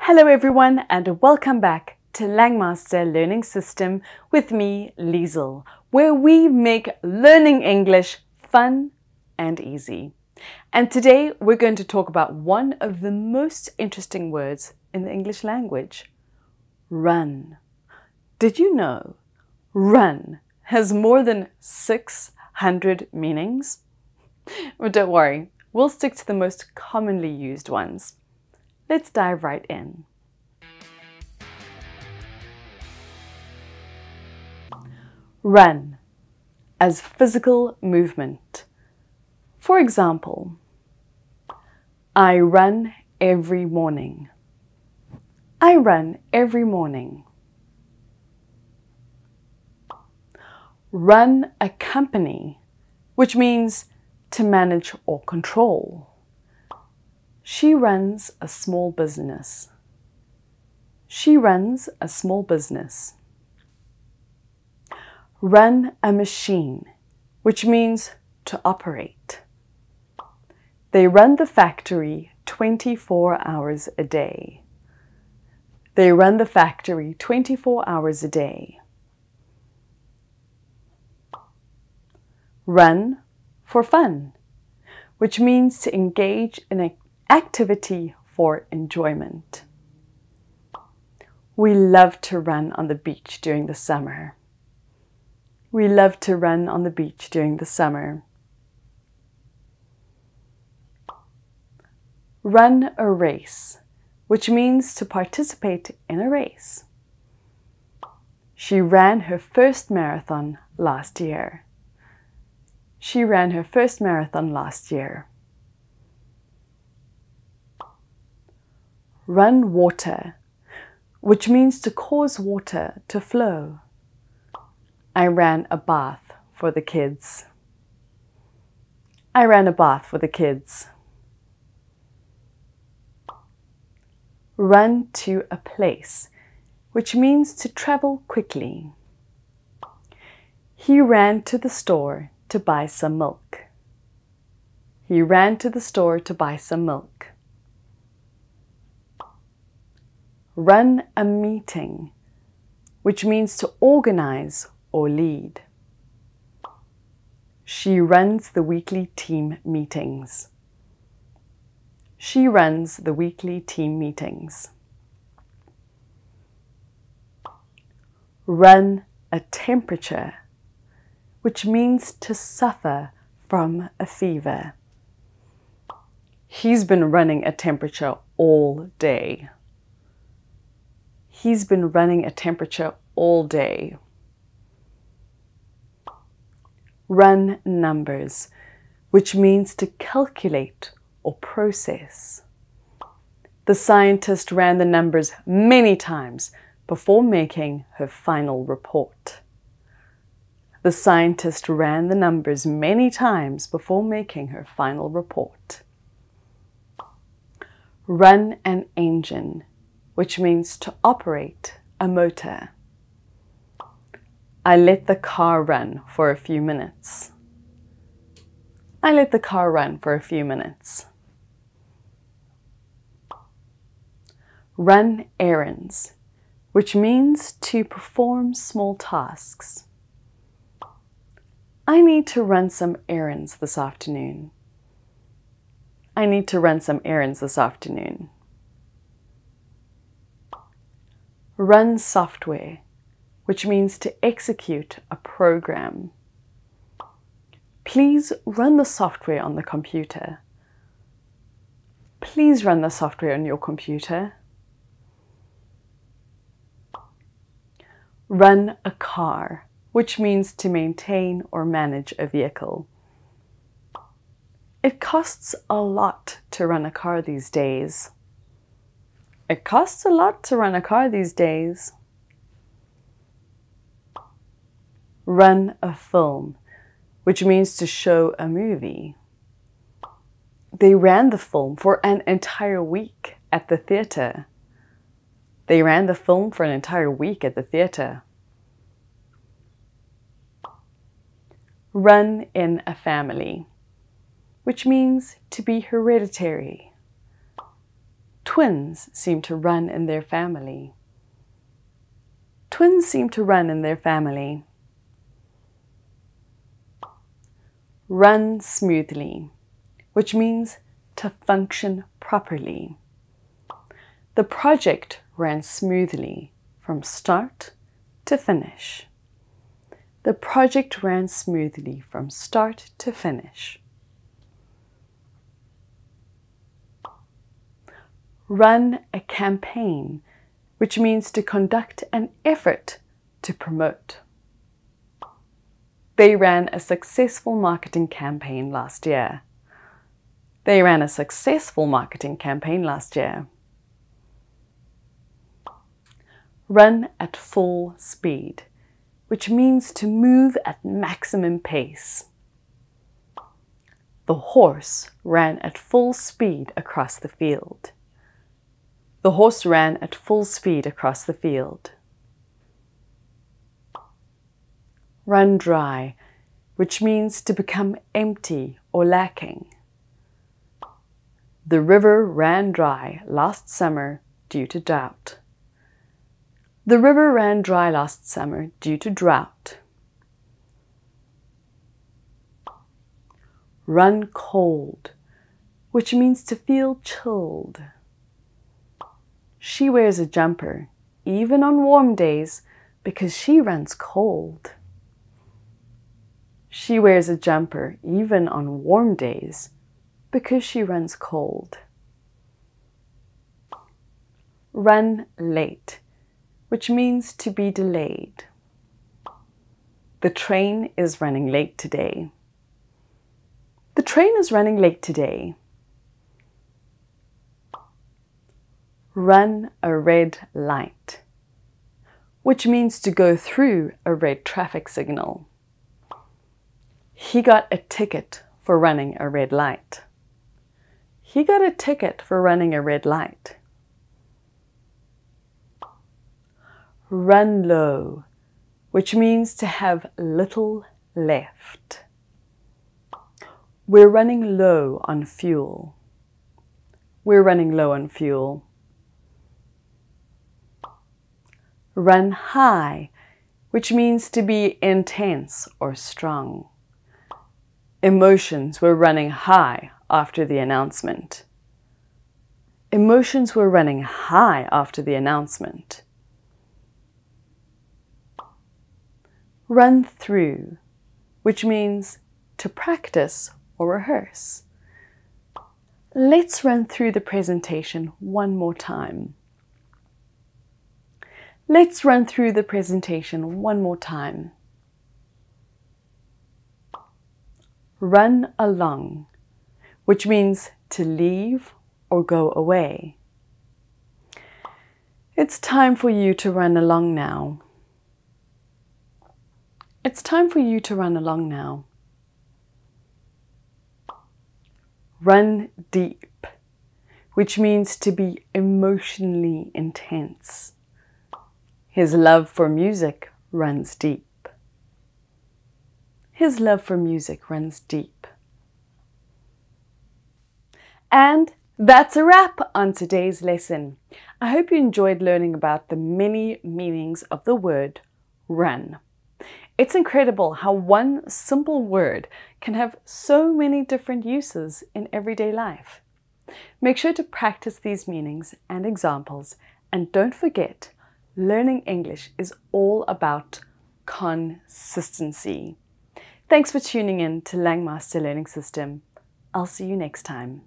Hello everyone and welcome back to Langmaster Learning System with me, Liesl, where we make learning English fun and easy. And today we're going to talk about one of the most interesting words in the English language, run. Did you know run has more than 600 meanings? Well, don't worry, we'll stick to the most commonly used ones. Let's dive right in. Run as physical movement. For example, I run every morning. I run every morning. Run a company, which means to manage or control. She runs a small business. She runs a small business. Run a machine, which means to operate. They run the factory 24 hours a day. They run the factory 24 hours a day. Run for fun, which means to engage in an activity for enjoyment. We love to run on the beach during the summer. We love to run on the beach during the summer. Run a race, which means to participate in a race. She ran her first marathon last year. She ran her first marathon last year. Run water, which means to cause water to flow. I ran a bath for the kids. I ran a bath for the kids. Run to a place, which means to travel quickly. He ran to the store to buy some milk. He ran to the store to buy some milk. Run a meeting, which means to organize or lead. She runs the weekly team meetings. She runs the weekly team meetings. Run a temperature, which means to suffer from a fever. He's been running a temperature all day. He's been running a temperature all day. Run numbers, which means to calculate or process. The scientist ran the numbers many times before making her final report. The scientist ran the numbers many times before making her final report. Run an engine, which means to operate a motor. I let the car run for a few minutes. I let the car run for a few minutes. Run errands, which means to perform small tasks. I need to run some errands this afternoon. I need to run some errands this afternoon. Run software, which means to execute a program. Please run the software on the computer. Please run the software on your computer. Run a car, which means to maintain or manage a vehicle. It costs a lot to run a car these days. It costs a lot to run a car these days. Run a film, which means to show a movie. They ran the film for an entire week at the theater. They ran the film for an entire week at the theater. Run in a family, which means to be hereditary. Twins seem to run in their family. Twins seem to run in their family. Run smoothly, which means to function properly. The project ran smoothly from start to finish. The project ran smoothly from start to finish. Run a campaign, which means to conduct an effort to promote. They ran a successful marketing campaign last year. They ran a successful marketing campaign last year. Run at full speed, which means to move at maximum pace. The horse ran at full speed across the field. The horse ran at full speed across the field. Run dry, which means to become empty or lacking. The river ran dry last summer due to drought. The river ran dry last summer due to drought. Run cold, which means to feel chilled. She wears a jumper, even on warm days, because she runs cold. She wears a jumper, even on warm days, because she runs cold. Run late, which means to be delayed. The train is running late today. The train is running late today. Run a red light, which means to go through a red traffic signal. He got a ticket for running a red light. He got a ticket for running a red light. Run low, which means to have little left. We're running low on fuel. We're running low on fuel. Run high, which means to be intense or strong. Emotions were running high after the announcement. Emotions were running high after the announcement. Run through, which means to practice or rehearse. Let's run through the presentation one more time. Let's run through the presentation one more time. Run along, which means to leave or go away. It's time for you to run along now. It's time for you to run along now. Run deep, which means to be emotionally intense. His love for music runs deep. His love for music runs deep. And that's a wrap on today's lesson. I hope you enjoyed learning about the many meanings of the word run. It's incredible how one simple word can have so many different uses in everyday life. Make sure to practice these meanings and examples, and don't forget, learning English is all about consistency. Thanks for tuning in to Langmaster Learning System. I'll see you next time.